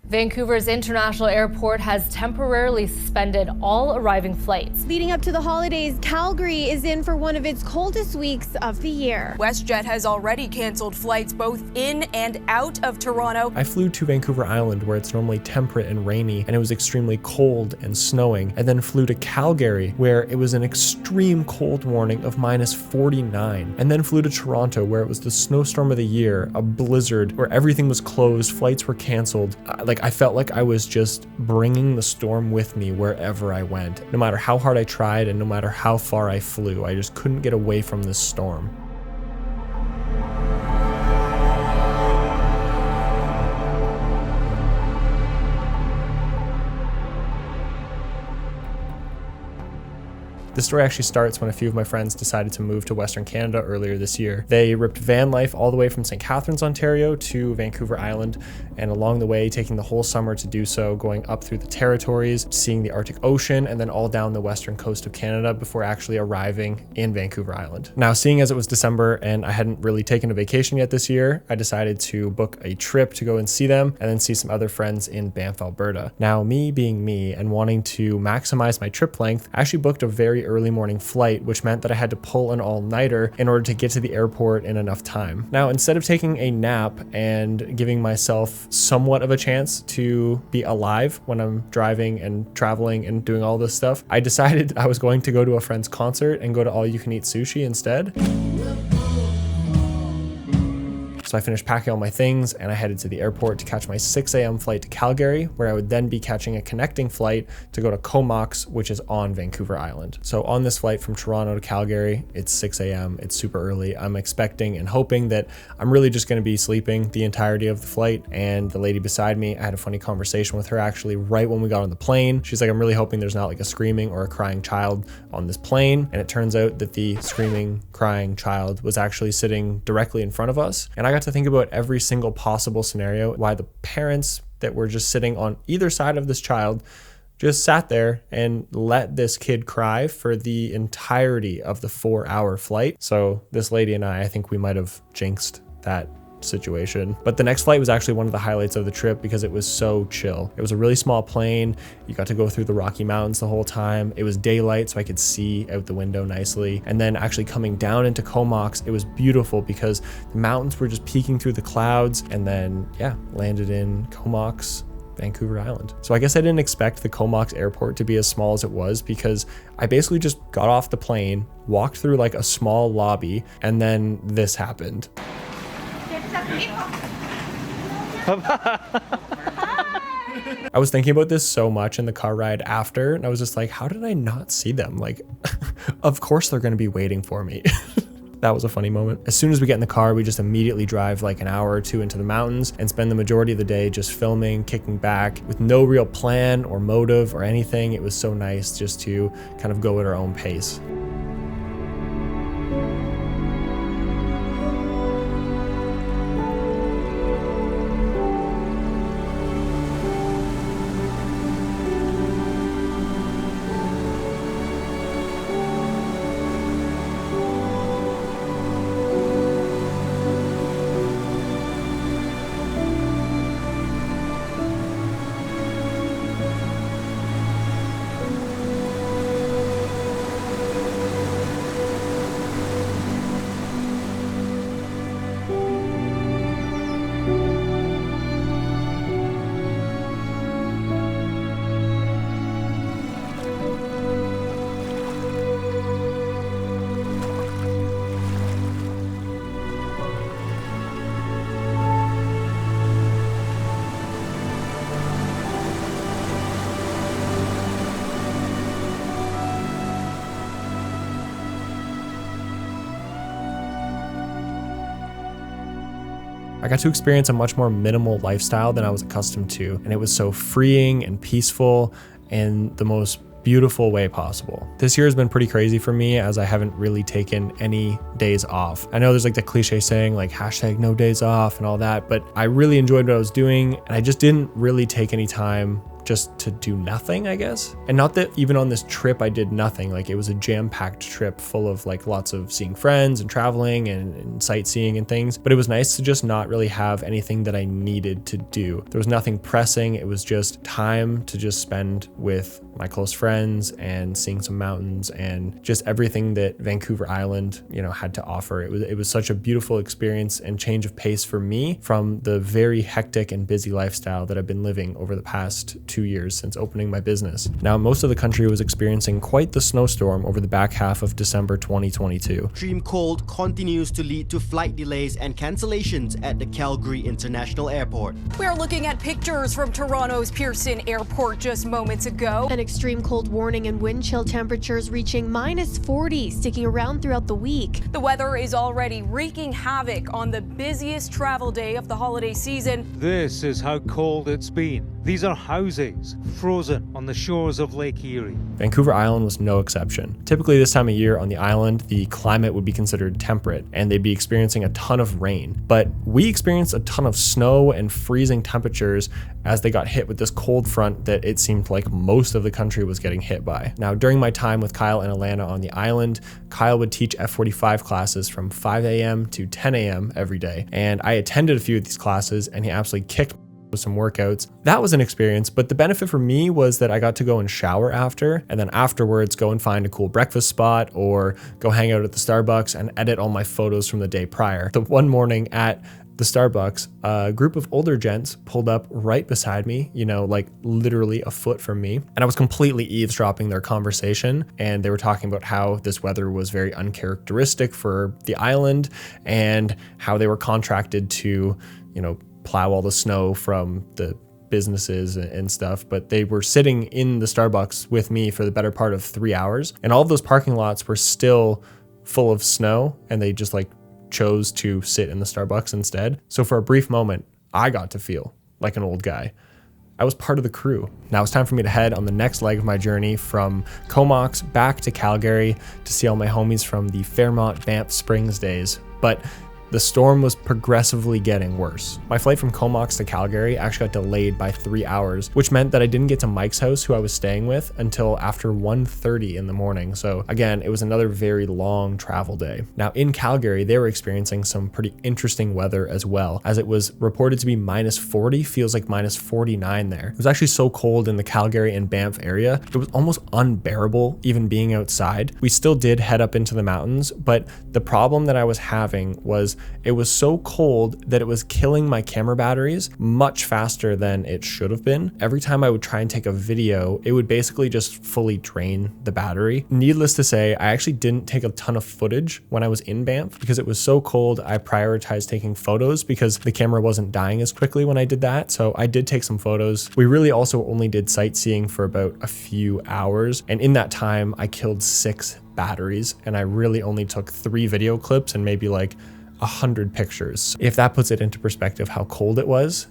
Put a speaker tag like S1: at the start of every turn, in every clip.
S1: Vancouver's international airport has temporarily suspended all arriving flights.
S2: Leading up to the holidays, Calgary is in for one of its coldest weeks of the year.
S3: WestJet has already canceled flights both in and out of Toronto.
S4: I flew to Vancouver Island, where it's normally temperate and rainy, and it was extremely cold and snowing, and then flew to Calgary, where it was an extreme cold warning of -49, and then flew to Toronto, where it was the snowstorm of the year, a blizzard, where everything was closed, flights were canceled. I felt like I was just bringing the storm with me wherever I went. No matter how hard I tried and no matter how far I flew, I just couldn't get away from this storm. The story actually starts when a few of my friends decided to move to Western Canada earlier this year. They ripped van life all the way from St. Catharines, Ontario to Vancouver Island, and along the way taking the whole summer to do so, going up through the territories, seeing the Arctic Ocean, and then all down the western coast of Canada before actually arriving in Vancouver Island. Now, seeing as it was December and I hadn't really taken a vacation yet this year, I decided to book a trip to go and see them and then see some other friends in Banff, Alberta. Now, me being me and wanting to maximize my trip length, I actually booked a very early morning flight, which meant that I had to pull an all-nighter in order to get to the airport in enough time. Now, instead of taking a nap and giving myself somewhat of a chance to be alive when I'm driving and traveling and doing all this stuff, I decided I was going to go to a friend's concert and go to all-you-can-eat sushi instead. So I finished packing all my things and I headed to the airport to catch my 6 a.m. flight to Calgary, where I would then be catching a connecting flight to go to Comox, which is on Vancouver Island. So on this flight from Toronto to Calgary, it's 6 a.m. It's super early. I'm expecting and hoping that I'm really just going to be sleeping the entirety of the flight. And the lady beside me, I had a funny conversation with her actually right when we got on the plane. She's like, I'm really hoping there's not like a screaming or a crying child on this plane. And it turns out that the screaming, crying child was actually sitting directly in front of us. And I got to think about every single possible scenario, why the parents that were just sitting on either side of this child just sat there and let this kid cry for the entirety of the 4-hour flight. So this lady and I think we might have jinxed that situation. But the next flight was actually one of the highlights of the trip because it was so chill. It was a really small plane. You got to go through the Rocky Mountains the whole time. It was daylight, so I could see out the window nicely. And then actually coming down into Comox, it was beautiful because the mountains were just peeking through the clouds, and then landed in Comox, Vancouver Island. So I guess I didn't expect the Comox airport to be as small as it was, because I basically just got off the plane, walked through like a small lobby, and then this happened. I was thinking about this so much in the car ride after, and I was just like, how did I not see them? Like, of course they're going to be waiting for me. That was a funny moment. As soon as we get in the car, we just immediately drive like an hour or two into the mountains and spend the majority of the day just filming, kicking back with no real plan or motive or anything. It was so nice just to kind of go at our own pace. I got to experience a much more minimal lifestyle than I was accustomed to, and it was so freeing and peaceful in the most beautiful way possible. This year has been pretty crazy for me, as I haven't really taken any days off. I know there's like the cliche saying like #no days off and all that, but I really enjoyed what I was doing, and I just didn't really take any time just to do nothing, I guess. And not that even on this trip I did nothing. Like, it was a jam-packed trip full of like lots of seeing friends and traveling and sightseeing and things, but it was nice to just not really have anything that I needed to do. There was nothing pressing. It was just time to just spend with my close friends and seeing some mountains and just everything that Vancouver Island, you know, had to offer. It was such a beautiful experience and change of pace for me from the very hectic and busy lifestyle that I've been living over the past 2 years since opening my business. Now, most of the country was experiencing quite the snowstorm over the back half of December 2022.
S5: Extreme cold continues to lead to flight delays and cancellations at the Calgary International Airport.
S3: We're looking at pictures from Toronto's Pearson Airport just moments ago.
S2: An extreme cold warning and wind chill temperatures reaching -40, sticking around throughout the week.
S3: The weather is already wreaking havoc on the busiest travel day of the holiday season.
S6: This is how cold it's been. These are houses frozen on the shores of Lake Erie.
S4: Vancouver Island was no exception. Typically this time of year on the island, the climate would be considered temperate and they'd be experiencing a ton of rain. But we experienced a ton of snow and freezing temperatures as they got hit with this cold front that it seemed like most of the country was getting hit by. Now, during my time with Kyle and Alana on the island, Kyle would teach F45 classes from 5 a.m. to 10 a.m. every day. And I attended a few of these classes and he absolutely kicked with some workouts. That was an experience, but the benefit for me was that I got to go and shower after, and then afterwards go and find a cool breakfast spot or go hang out at the Starbucks and edit all my photos from the day prior. The one morning at the Starbucks, a group of older gents pulled up right beside me, you know, like literally a foot from me. And I was completely eavesdropping their conversation. And they were talking about how this weather was very uncharacteristic for the island and how they were contracted to, you know, plow all the snow from the businesses and stuff, but they were sitting in the Starbucks with me for the better part of 3 hours. And all of those parking lots were still full of snow and they just like chose to sit in the Starbucks instead. So for a brief moment, I got to feel like an old guy. I was part of the crew. Now it's time for me to head on the next leg of my journey from Comox back to Calgary to see all my homies from the Fairmont Banff Springs days. But the storm was progressively getting worse. My flight from Comox to Calgary actually got delayed by 3 hours, which meant that I didn't get to Mike's house, who I was staying with, until after 1:30 in the morning. So again, it was another very long travel day. Now in Calgary, they were experiencing some pretty interesting weather as well, as it was reported to be -40, feels like -49 there. It was actually so cold in the Calgary and Banff area, it was almost unbearable even being outside. We still did head up into the mountains, but the problem that I was having was it was so cold that it was killing my camera batteries much faster than it should have been. Every time I would try and take a video, it would basically just fully drain the battery. Needless to say, I actually didn't take a ton of footage when I was in Banff because it was so cold. I prioritized taking photos because the camera wasn't dying as quickly when I did that. So I did take some photos. We really also only did sightseeing for about a few hours. And in that time, I killed 6 batteries and I really only took 3 video clips and maybe like 100 pictures. If that puts it into perspective how cold it was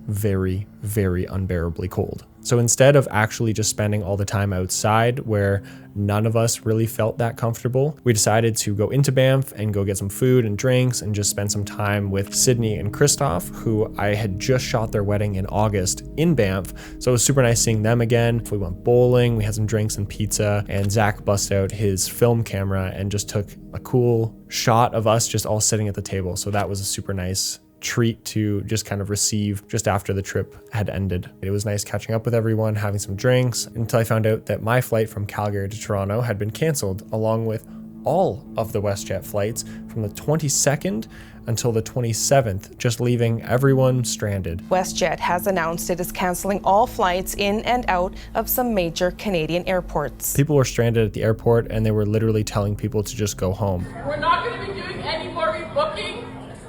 S4: very, very unbearably cold. So instead of actually just spending all the time outside where none of us really felt that comfortable, we decided to go into Banff and go get some food and drinks and just spend some time with Sydney and Christoph, who I had just shot their wedding in August in Banff. So it was super nice seeing them again. We went bowling, we had some drinks and pizza, and Zach busted out his film camera and just took a cool shot of us just all sitting at the table. So that was a super nice treat to just kind of receive just after the trip had ended. It was nice catching up with everyone, having some drinks, until I found out that my flight from Calgary to Toronto had been canceled, along with all of the WestJet flights from the 22nd until the 27th, just leaving everyone stranded.
S7: WestJet has announced it is canceling all flights in and out of some major Canadian airports.
S4: People were stranded at the airport and they were literally telling people to just go home.
S8: We're not going to be doing any more rebooking,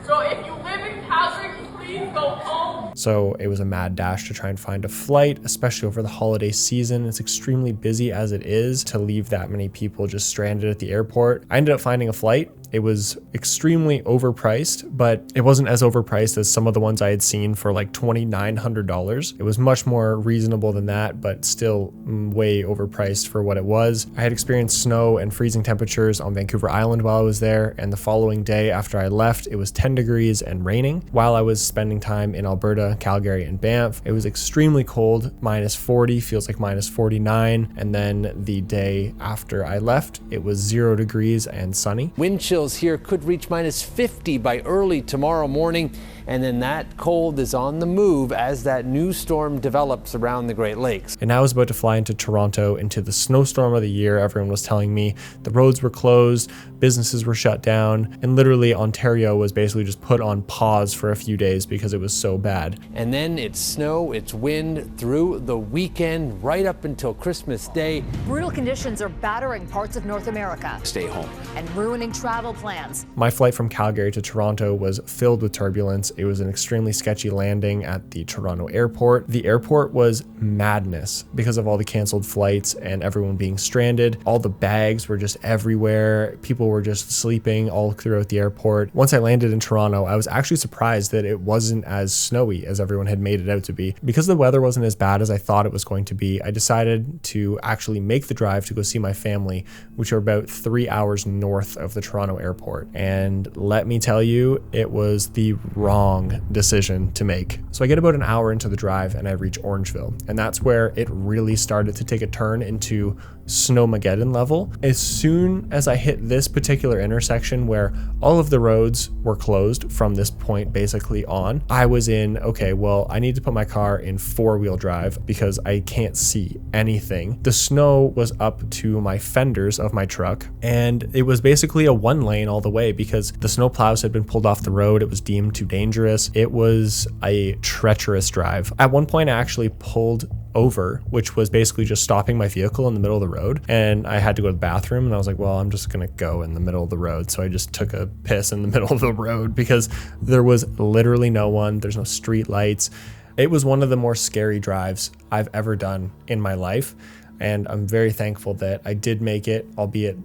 S8: so if you live in Calgary, please go home.
S4: So it was a mad dash to try and find a flight, especially over the holiday season. It's extremely busy as it is to leave that many people just stranded at the airport. I ended up finding a flight. It was extremely overpriced, but it wasn't as overpriced as some of the ones I had seen for like $2,900. It was much more reasonable than that, but still way overpriced for what it was. I had experienced snow and freezing temperatures on Vancouver Island while I was there, and the following day after I left, it was 10 degrees and raining. While I was spending time in Alberta, Calgary, and Banff, it was extremely cold, -40, feels like -49, and then the day after I left, it was 0 degrees and sunny.
S9: Wind chills here could reach -50 by early tomorrow morning, and then that cold is on the move as that new storm develops around the Great Lakes.
S4: And I was about to fly into Toronto into the snowstorm of the year. Everyone was telling me the roads were closed, businesses were shut down, and literally Ontario was basically just put on pause for a few days because it was so bad.
S9: And then it's snow, it's wind through the weekend, right up until Christmas Day.
S10: Brutal conditions are battering parts of North America.
S9: Stay home.
S10: And ruining travel plans.
S4: My flight from Calgary to Toronto was filled with turbulence. It was an extremely sketchy landing at the Toronto airport. The airport was madness because of all the canceled flights and everyone being stranded. All the bags were just everywhere. People were just sleeping all throughout the airport. Once I landed in Toronto, I was actually surprised that it wasn't as snowy as everyone had made it out to be. Because the weather wasn't as bad as I thought it was going to be, I decided to actually make the drive to go see my family, which are about 3 hours north of the Toronto airport. And let me tell you, it was the wrong decision to make. So I get about an hour into the drive and I reach Orangeville, and that's where it really started to take a turn into Snowmageddon level. As soon as I hit this particular intersection where all of the roads were closed from this point basically on, I was in, okay, well, I need to put my car in 4-wheel drive because I can't see anything. The snow was up to my fenders of my truck, and it was basically a 1 lane all the way because the snow plows had been pulled off the road. It was deemed too dangerous. It was a treacherous drive. At one point, I actually pulled over, which was basically just stopping my vehicle in the middle of the road, and I had to go to the bathroom, and I was like, well, I'm just gonna go in the middle of the road. So I just took a piss in the middle of the road because there was literally no one. There's no street lights. It was one of the more scary drives I've ever done in my life, and I'm very thankful that I did make it, albeit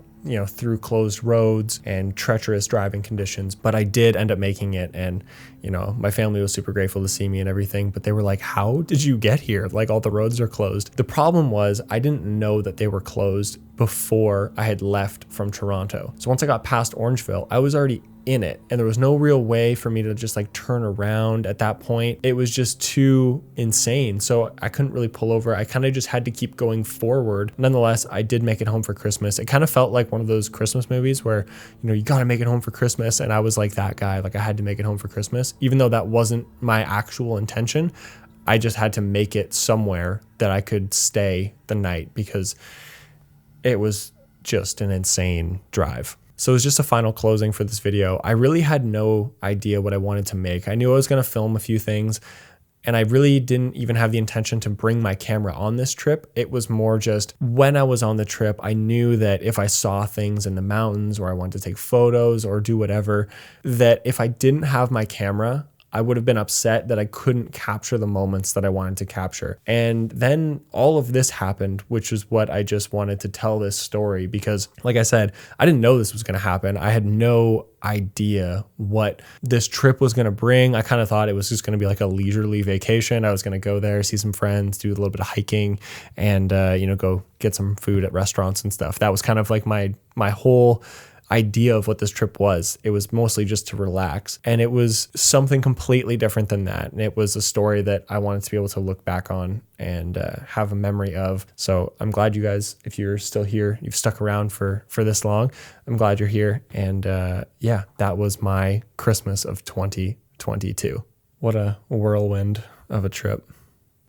S4: through closed roads and treacherous driving conditions, but I did end up making it. And my family was super grateful to see me and everything, but they were like, how did you get here? Like, all the roads are closed. The problem was I didn't know that they were closed before I had left from Toronto. So once I got past Orangeville, I was already in it, and there was no real way for me to just like turn around at that point. It was just too insane. So I couldn't really pull over. I kind of just had to keep going forward. Nonetheless, I did make it home for Christmas. It kind of felt like one of those Christmas movies where, you got to make it home for Christmas. And I was like that guy, like I had to make it home for Christmas, even though that wasn't my actual intention. I just had to make it somewhere that I could stay the night because it was just an insane drive. So it was just a final closing for this video. I really had no idea what I wanted to make. I knew I was going to film a few things, and I really didn't even have the intention to bring my camera on this trip. It was more just when I was on the trip, I knew that if I saw things in the mountains or I wanted to take photos or do whatever, that if I didn't have my camera, I would have been upset that I couldn't capture the moments that I wanted to capture. And then all of this happened, which is what I just wanted to tell this story because, like I said, I didn't know this was going to happen. I had no idea what this trip was going to bring. I kind of thought it was just going to be like a leisurely vacation. I was going to go there, see some friends, do a little bit of hiking, and go get some food at restaurants and stuff. That was kind of like my whole idea of what this trip was. It was mostly just to relax, and it was something completely different than that. And it was a story that I wanted to be able to look back on and have a memory of. So I'm glad you guys, if you're still here, you've stuck around for this long. I'm glad you're here. And yeah, that was my Christmas of 2022. What a whirlwind of a trip.